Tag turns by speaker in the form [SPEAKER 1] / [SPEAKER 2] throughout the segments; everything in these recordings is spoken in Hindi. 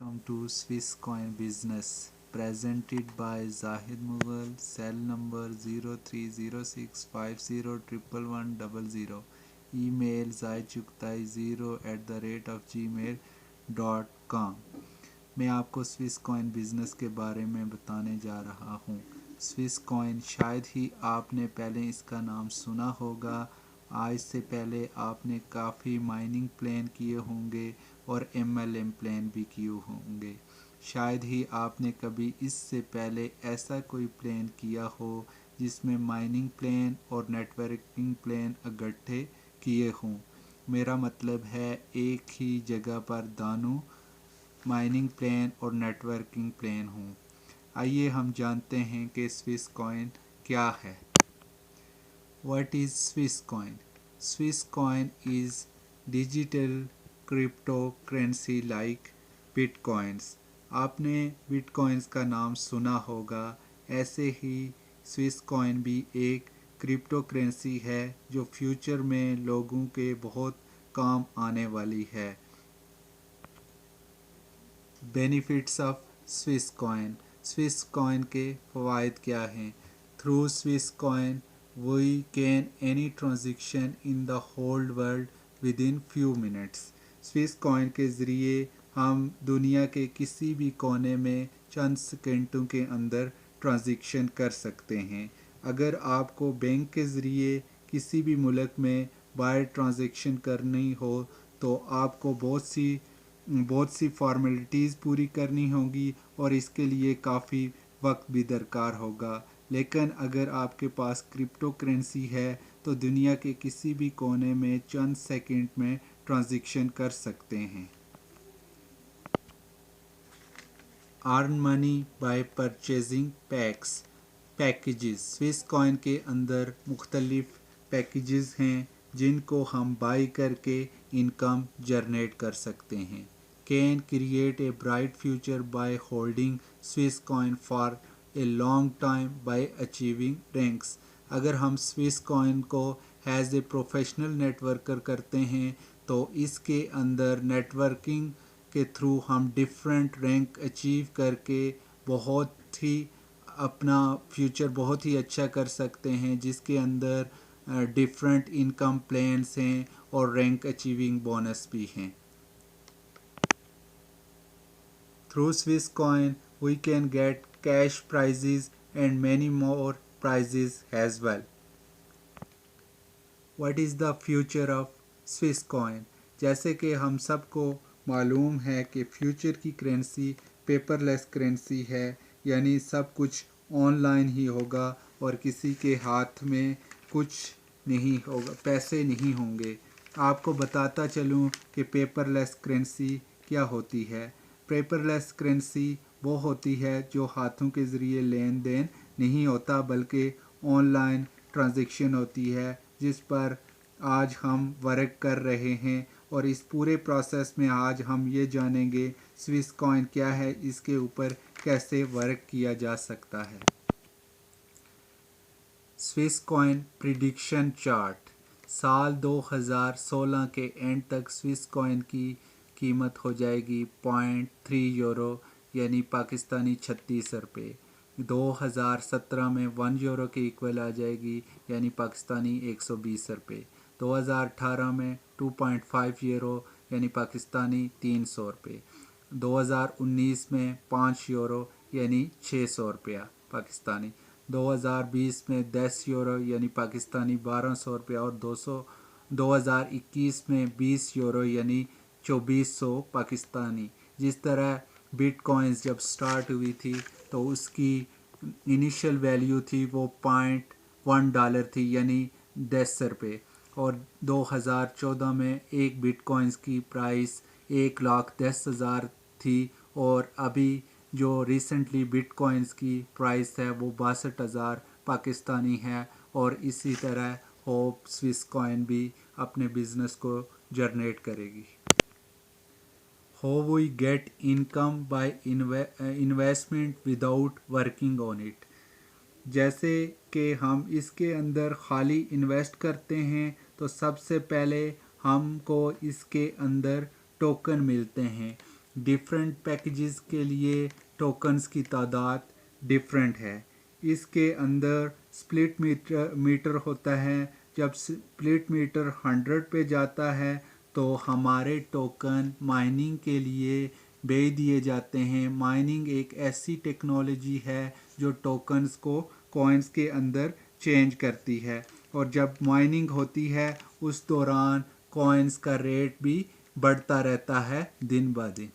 [SPEAKER 1] Welcome to Swiss Coin Business, presented by Zahid Mughal, cell number 0306501100, email zaichuktai0@gmail.com। मैं आपको स्विस कॉइन बिज़नेस के बारे में बताने जा रहा हूँ। स्विस कॉइन शायद ही आपने पहले इसका नाम सुना होगा। आज से पहले आपने काफ़ी माइनिंग प्लान किए होंगे और एमएलएम प्लान भी किए होंगे। शायद ही आपने कभी इससे पहले ऐसा कोई प्लान किया हो जिसमें माइनिंग प्लान और नेटवर्किंग प्लान इकट्ठे किए हों। मेरा मतलब है एक ही जगह पर दानों माइनिंग प्लान और नेटवर्किंग प्लान हूँ। आइए हम जानते हैं कि स्विस कॉइन क्या है। What is Swiss coin? Swiss coin is digital cryptocurrency like bitcoins। आपने bitcoins का नाम सुना होगा। ऐसे ही स्विस कॉइन भी एक क्रिप्टो करेंसी है जो फ्यूचर में लोगों के बहुत काम आने वाली है। Benefits of Swiss coin. Swiss coin के फ़वाइद क्या हैं? Through Swiss coin we can any transaction in the whole world within few minutes. Swiss coin के ज़रिए हम दुनिया के किसी भी कोने में चंद सेकंडों के अंदर ट्रांजेक्शन कर सकते हैं। अगर आपको बैंक के ज़रिए किसी भी मुल्क में वायर ट्रांजेक्शन करनी हो तो आपको बहुत सी फॉर्मेलिटीज़ पूरी करनी होगी और इसके लिए काफ़ी वक्त भी दरकार होगा। लेकिन अगर आपके पास क्रिप्टो करेंसी है तो दुनिया के किसी भी कोने में चंद सेकंड में ट्रांजेक्शन कर सकते हैं। Earn money by purchasing packages. Swiss coin के अंदर मुख्तलिफ पैकेजेस हैं जिनको हम बाई करके इनकम जनरेट कर सकते हैं। Can create a bright future by holding Swiss coin for a long time bye achieving ranks. अगर हम स्विस कॉइन को एज ए प्रोफेशनल नेटवर्कर करते हैं तो इसके अंदर नेटवर्किंग के थ्रू हम डिफरेंट रैंक अचीव करके बहुत ही अपना फ्यूचर बहुत ही अच्छा कर सकते हैं, जिसके अंदर डिफरेंट इनकम प्लान्स हैं और रैंक अचीविंग बोनस भी हैं। Through Swiss coin we can get cash prizes and many more prizes as well. What is the future of Swiss coin? जैसे कि हम सबको मालूम है कि फ्यूचर की करेंसी पेपरलेस करेंसी है, यानी सब कुछ ऑनलाइन ही होगा और किसी के हाथ में कुछ नहीं होगा, पैसे नहीं होंगे। आपको बताता चलूँ कि पेपरलेस करेंसी क्या होती है। पेपरलेस करेंसी वो होती है जो हाथों के ज़रिए लेन देन नहीं होता बल्कि ऑनलाइन ट्रांजैक्शन होती है, जिस पर आज हम वर्क कर रहे हैं। और इस पूरे प्रोसेस में आज हम ये जानेंगे स्विस कॉइन क्या है, इसके ऊपर कैसे वर्क किया जा सकता है। Swiss coin prediction chart. साल 2016 के एंड तक स्विस कॉइन की कीमत हो जाएगी 0.3 यूरो यानी पाकिस्तानी 36 रुपये। 2017 में 1 यूरो के इक्वल आ जाएगी यानी पाकिस्तानी 120 रुपये। 2018 में 2.5 यूरो यानी पाकिस्तानी 300 रुपये। 2019 में 5 यूरो यानी 600 रुपया पाकिस्तानी। 2020 में 10 यूरो यानी पाकिस्तानी 1200 रुपया और 2021 में 20 यूरो यानी 2400 पाकिस्तानी। जिस तरह बिटकॉइंस जब स्टार्ट हुई थी तो उसकी इनिशियल वैल्यू थी वो $0.1 थी यानी 10 रुपये, और 2014 में एक बिटकॉइंस की प्राइस 1,10,000 थी। और अभी जो रिसेंटली बिटकॉइंस की प्राइस है वो 62,000 पाकिस्तानी है। और इसी तरह होप स्विस कॉइन भी अपने बिजनेस को जनरेट करेगी। How we get income by investment without working on it. जैसे कि हम इसके अंदर खाली इन्वेस्ट करते हैं तो सबसे पहले हमको इसके अंदर टोकन मिलते हैं। डिफरेंट पैकेजेस के लिए टोकन्स की तादाद डिफरेंट है। इसके अंदर स्प्लिट मीटर होता है। जब स्प्लिट मीटर 100 पे जाता है तो हमारे टोकन माइनिंग के लिए भेज दिए जाते हैं। माइनिंग एक ऐसी टेक्नोलॉजी है जो टोकन्स को कॉइन्स के अंदर चेंज करती है, और जब माइनिंग होती है उस दौरान कॉइन्स का रेट भी बढ़ता रहता है दिन ब दिन।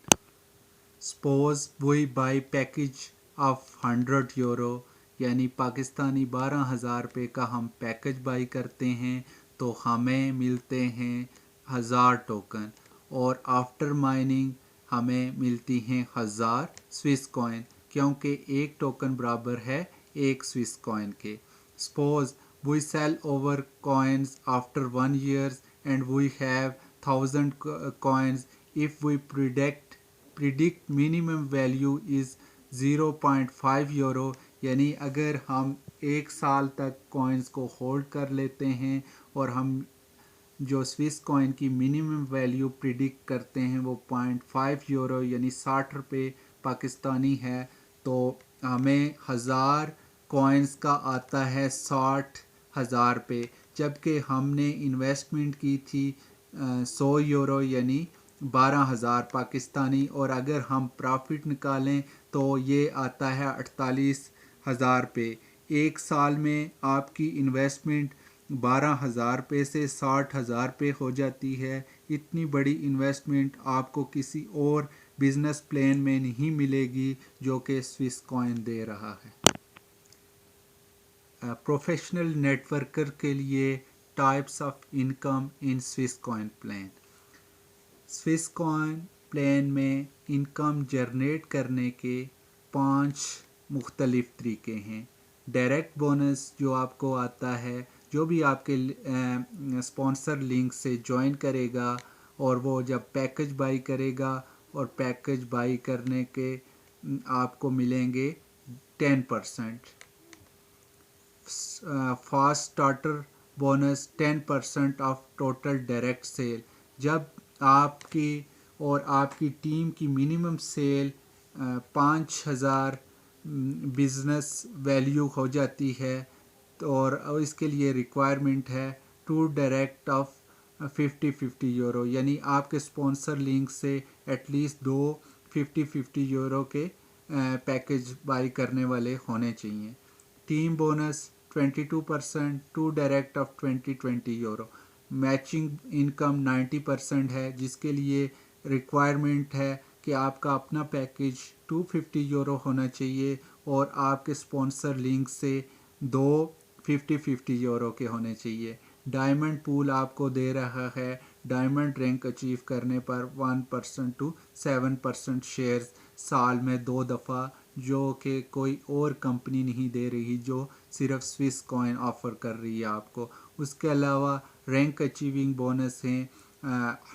[SPEAKER 1] Suppose we buy package of 100 euro, यानी पाकिस्तानी 12,000 रुपये का हम पैकेज बाई करते हैं तो हमें मिलते हैं 1000 टोकन, और आफ्टर माइनिंग हमें मिलती हैं 1000 स्विस कॉइन, क्योंकि एक टोकन बराबर है एक स्विस कॉइन के। Suppose we sell over coins after 1 year and we have 1000 coins. If we predict minimum value is 0.5 euro, यानी अगर हम एक साल तक कॉइन्स को होल्ड कर लेते हैं और हम जो स्विस कॉइन की मिनिमम वैल्यू प्रिडिक्ट करते हैं वो 0.5 यूरो यानी 60 रुपये पाकिस्तानी है, तो हमें 1000 कॉइन्स का आता है 60,000 रुपये। जबकि हमने इन्वेस्टमेंट की थी 100 यूरो यानी 12,000 पाकिस्तानी, और अगर हम प्रॉफिट निकालें तो ये आता है 48,000 रुपये। एक साल में आपकी इन्वेस्टमेंट 12,000 रुपये से 60,000 रुपये हो जाती है। इतनी बड़ी इन्वेस्टमेंट आपको किसी और बिजनेस प्लान में नहीं मिलेगी जो कि स्विस कॉइन दे रहा है। प्रोफेशनल नेटवर्कर के लिए types of income in Swiss coin plan. Swiss coin plan में इनकम जनरेट करने के 5 मुख्तलिफ तरीके हैं। डायरेक्ट बोनस जो आपको आता है, जो भी आपके स्पॉन्सर लिंक से ज्वाइन करेगा और वो जब पैकेज बाई करेगा, और पैकेज बाई करने के आपको मिलेंगे 10%। Fast starter bonus 10% of total direct sale. जब आपकी और आपकी टीम की मिनिमम सेल 5,000 बिजनेस वैल्यू हो जाती है, और इसके लिए रिक्वायरमेंट है 2 डायरेक्ट ऑफ 50-50 यूरो, यानी आपके स्पॉन्सर लिंक से एटलीस्ट 2 50-50 यूरो के पैकेज बाई करने वाले होने चाहिए। Team bonus 22%, 2 direct of 20-20 euro. Matching income 90% है, जिसके लिए रिक्वायरमेंट है कि आपका अपना पैकेज 250 यूरो होना चाहिए और आपके स्पॉन्सर लिंक से 2 50-50 यूरो के होने चाहिए। डायमंड पूल आपको दे रहा है डायमंड रैंक अचीव करने पर 1% to 7% शेयर्स साल में 2 दफ़ा, जो कि कोई और कंपनी नहीं दे रही, जो सिर्फ स्विस कॉइन ऑफ़र कर रही है आपको। उसके अलावा रैंक अचीविंग बोनस हैं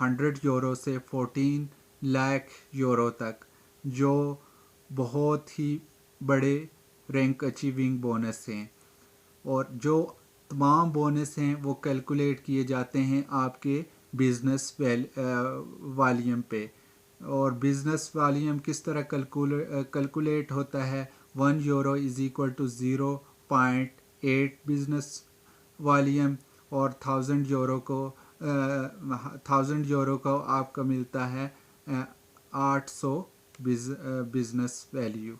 [SPEAKER 1] 100 यूरो से 14 लाख यूरो तक, जो बहुत ही बड़े रैंक अचीविंग बोनस हैं। और जो तमाम बोनस हैं वो कैलकुलेट किए जाते हैं आपके बिज़नेस वॉल्यूम पे। और बिज़नेस वॉल्यूम किस तरह कैलकुलेट होता है? 1 euro is equal to 0.8 business volume, और 1000 यूरो को आपका मिलता है 800 business value.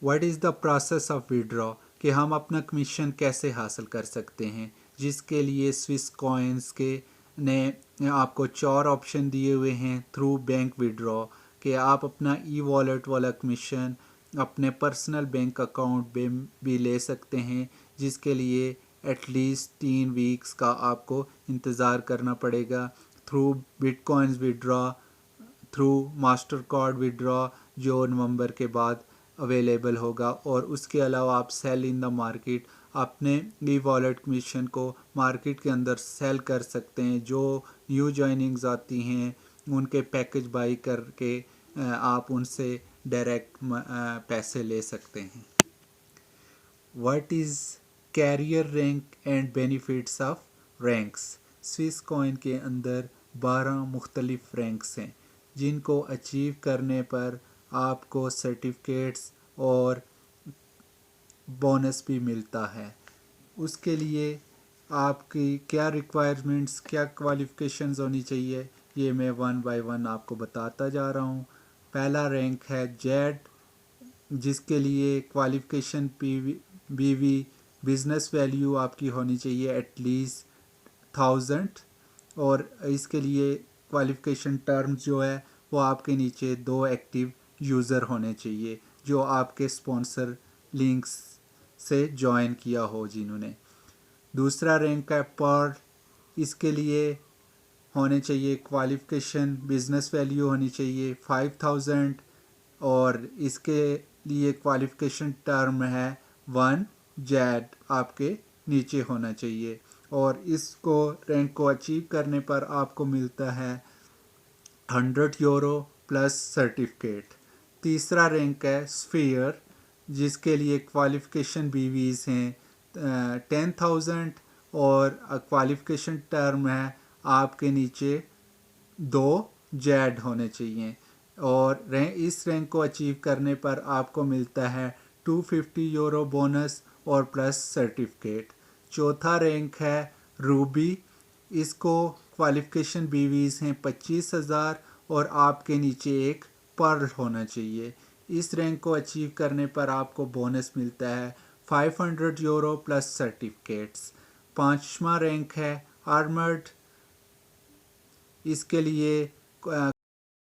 [SPEAKER 1] What is the process of withdraw, कि हम अपना कमीशन कैसे हासिल कर सकते हैं, जिसके लिए स्विस कॉइन्स के ने आपको 4 ऑप्शन दिए हुए हैं थ्रू बैंक विड्रॉ, कि आप अपना ई वॉलेट वाला कमीशन अपने पर्सनल बैंक अकाउंट में भी ले सकते हैं, जिसके लिए एटलीस्ट 3 वीक्स का आपको इंतज़ार करना पड़ेगा। Through bitcoins withdraw, through master card withdraw, जो नवंबर के बाद अवेलेबल होगा। और उसके अलावा आप सेल इन द मार्केट, अपने ई वॉलेट कमीशन को मार्केट के अंदर सेल कर सकते हैं। जो न्यू जॉइनिंग्स आती हैं उनके पैकेज बाई करके आप उनसे डायरेक्ट पैसे ले सकते हैं। What is career rank and benefits of ranks. Swiss coin के अंदर 12 मुख्तलिफ रैंक्स हैं। जिनको अचीव करने पर आपको सर्टिफिकेट्स और बोनस भी मिलता है। उसके लिए आपकी क्या रिक्वायरमेंट्स, क्या क्वालिफ़िकेशंस होनी चाहिए, ये मैं वन बाय वन आपको बताता जा रहा हूँ। पहला रैंक है जेड, जिसके लिए क्वालिफ़िकेशन बीवी बिज़नेस वैल्यू आपकी होनी चाहिए एटलीस्ट 1000, और इसके लिए क्वालिफ़िकेशन टर्म्स जो है वो आपके नीचे 2 एक्टिव यूज़र होने चाहिए जो आपके स्पॉन्सर लिंक्स से ज्वाइन किया हो जिन्होंने। दूसरा रैंक है पर्ल, इसके लिए होने चाहिए क्वालिफ़िकेशन बिज़नेस वैल्यू होनी चाहिए 5000, और इसके लिए क्वालिफ़िकेशन टर्म है 1 जेड आपके नीचे होना चाहिए, और इसको रैंक को अचीव करने पर आपको मिलता है 100 यूरो प्लस सर्टिफिकेट। तीसरा रैंक है स्फीयर, जिसके लिए क्वालिफ़िकेशन बीवीज़ हैं 10,000, और क्वालिफ़िकेशन टर्म है आपके नीचे 2 जेड होने चाहिए, और इस रैंक को अचीव करने पर आपको मिलता है 250 यूरो बोनस और प्लस सर्टिफिकेट। चौथा रैंक है रूबी, इसको क्वालिफ़िकेशन बीवीज़ हैं 25,000, और आपके नीचे एक पर्ल होना चाहिए। इस रैंक को अचीव करने पर आपको बोनस मिलता है 500 यूरो प्लस सर्टिफिकेट्स। पांचवा रैंक है आर्मर्ड, इसके लिए